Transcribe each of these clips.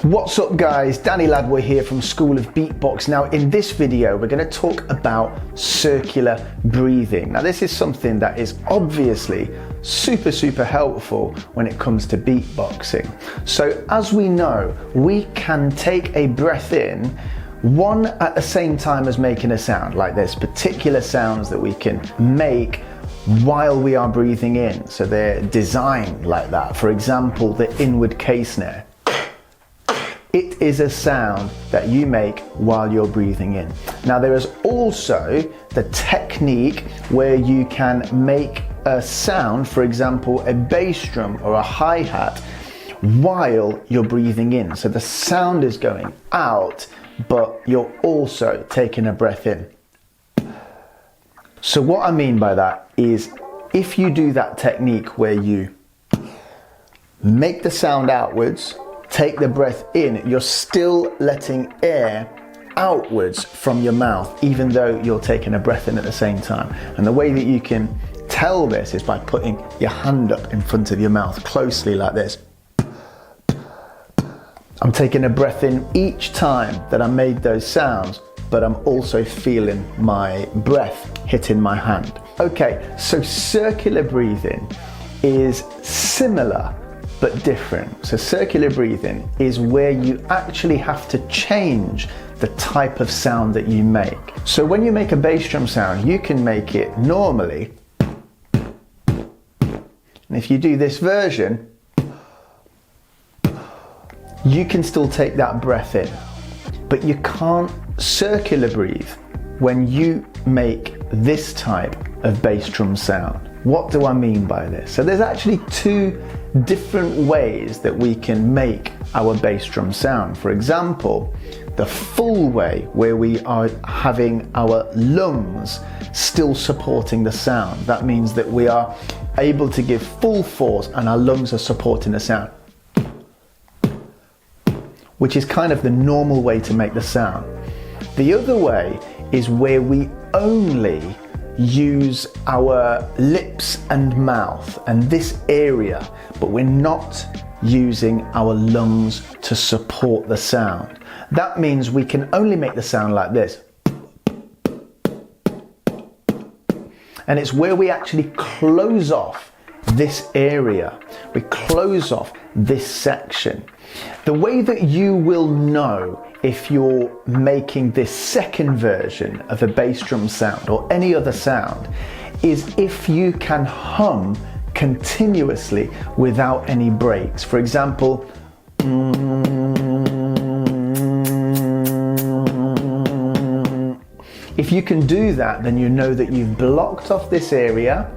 What's up guys, Danny Ladway here from School of Beatbox. Now in this video we're going to talk about circular breathing. Now this is something that is obviously super helpful when it comes to beatboxing. So as we know, we can take a breath in, one at the same time as making a sound. Like there's particular sounds that we can make while we are breathing in. So they're designed like that. For example, the inward K snare. It is a sound that you make while you're breathing in. Now there is also the technique where you can make a sound, for example a bass drum or a hi-hat, while you're breathing in. So the sound is going out, but you're also taking a breath in. So what I mean by that is, if you do that technique where you make the sound outwards, take the breath in, you're still letting air outwards from your mouth, even though you're taking a breath in at the same time. And the way that you can tell this is by putting your hand up in front of your mouth closely like this. I'm taking a breath in each time that I made those sounds, but I'm also feeling my breath hitting my hand. Okay, so circular breathing is similar but different. So circular breathing is where you actually have to change the type of sound that you make. So when you make a bass drum sound, you can make it normally, and if you do this version, you can still take that breath in, but you can't circular breathe when you make this type of bass drum sound. What do I mean by this? So there's actually two different ways that we can make our bass drum sound. For example, the full way, where we are having our lungs still supporting the sound. That means that we are able to give full force and our lungs are supporting the sound, which is kind of the normal way to make the sound. The other way is where we only use our lips and mouth and this area, but we're not using our lungs to support the sound. That means we can only make the sound like this. And it's where we actually close off this area. We close off this section. The way that you will know if you're making this second version of a bass drum sound or any other sound is if you can hum continuously without any breaks. For example, if you can do that, then you know that you've blocked off this area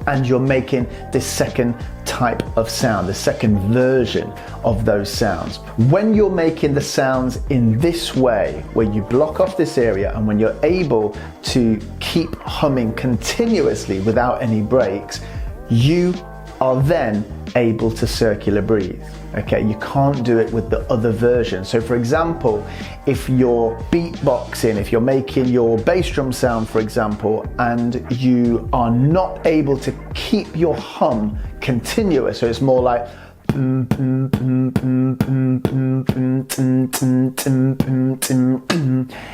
and you're making this second type of sound, the second version of those sounds. When you're making the sounds in this way, where you block off this area and when you're able to keep humming continuously without any breaks, you are then able to circular breathe. Okay, you can't do it with the other version. So for example, if you're beatboxing, if you're making your bass drum sound, for example, and you are not able to keep your hum continuous, so it's more like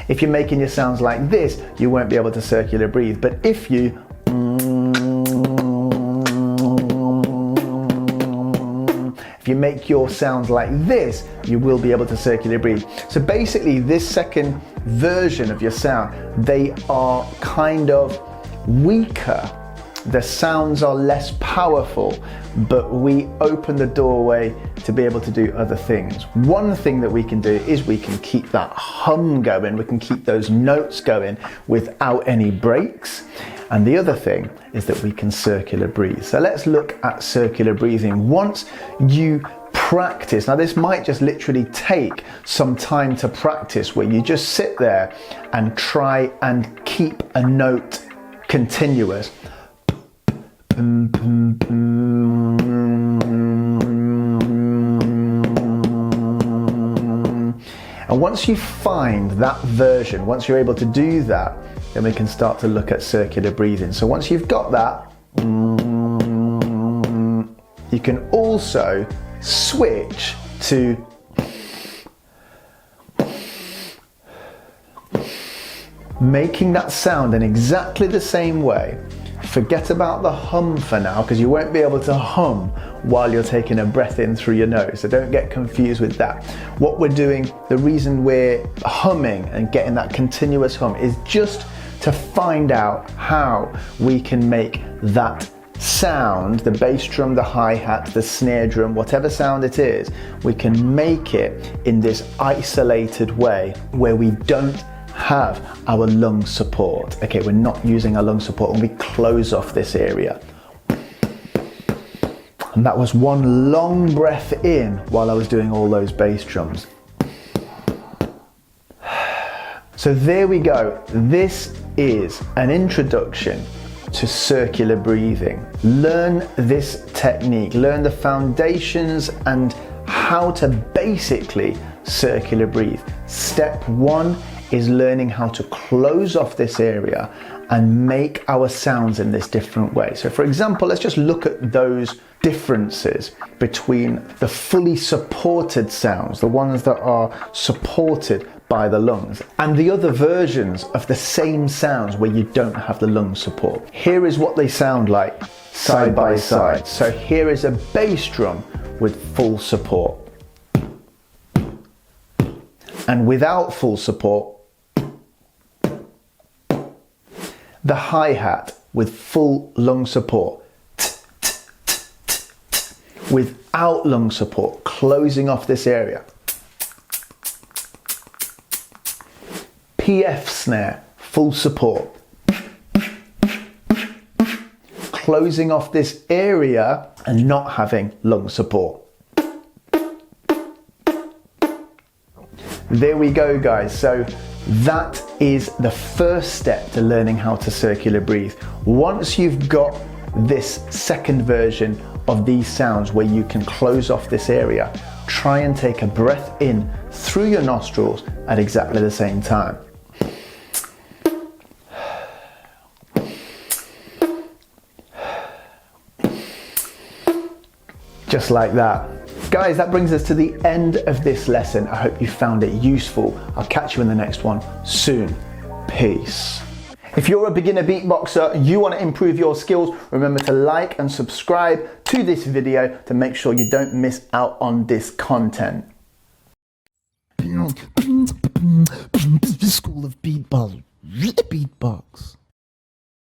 if you're making your sounds like this, you won't be able to circular breathe. But if you make your sounds like this, you will be able to circular breathe. So basically this second version of your sound, they are kind of weaker. The sounds are less powerful, but we open the doorway to be able to do other things. One thing that we can do is we can keep that hum going, we can keep those notes going without any breaks. And the other thing is that we can circular breathe. So let's look at circular breathing. Once you practice, now this might just literally take some time to practice, where you just sit there and try and keep a note continuous. And once you find that version, once you're able to do that, then we can start to look at circular breathing. So once you've got that, you can also switch to making that sound in exactly the same way. Forget about the hum for now, because you won't be able to hum while you're taking a breath in through your nose, so don't get confused with that. What we're doing, the reason we're humming and getting that continuous hum is just to find out how we can make that sound, the bass drum, the hi-hat, the snare drum, whatever sound it is, we can make it in this isolated way where we don't have our lung support. Okay, we're not using our lung support when we close off this area. And that was one long breath in while I was doing all those bass drums. So there we go. This is an introduction to circular breathing. Learn this technique, learn the foundations and how to basically circular breathe. Step one is learning how to close off this area and make our sounds in this different way. So for example, let's just look at those differences between the fully supported sounds, the ones that are supported by the lungs, and the other versions of the same sounds where you don't have the lung support. Here is what they sound like side by side. So here is a bass drum with full support. And without full support, the hi-hat with full lung support. Without lung support, closing off this area. PF snare, full support. Closing off this area and not having lung support. There we go, guys. So that is the first step to learning how to circular breathe. Once you've got this second version of these sounds where you can close off this area, try and take a breath in through your nostrils at exactly the same time. Just like that. Guys, that brings us to the end of this lesson. I hope you found it useful. I'll catch you in the next one soon. Peace. If you're a beginner beatboxer and you want to improve your skills, remember to like and subscribe to this video to make sure you don't miss out on this content. School of Beatbox.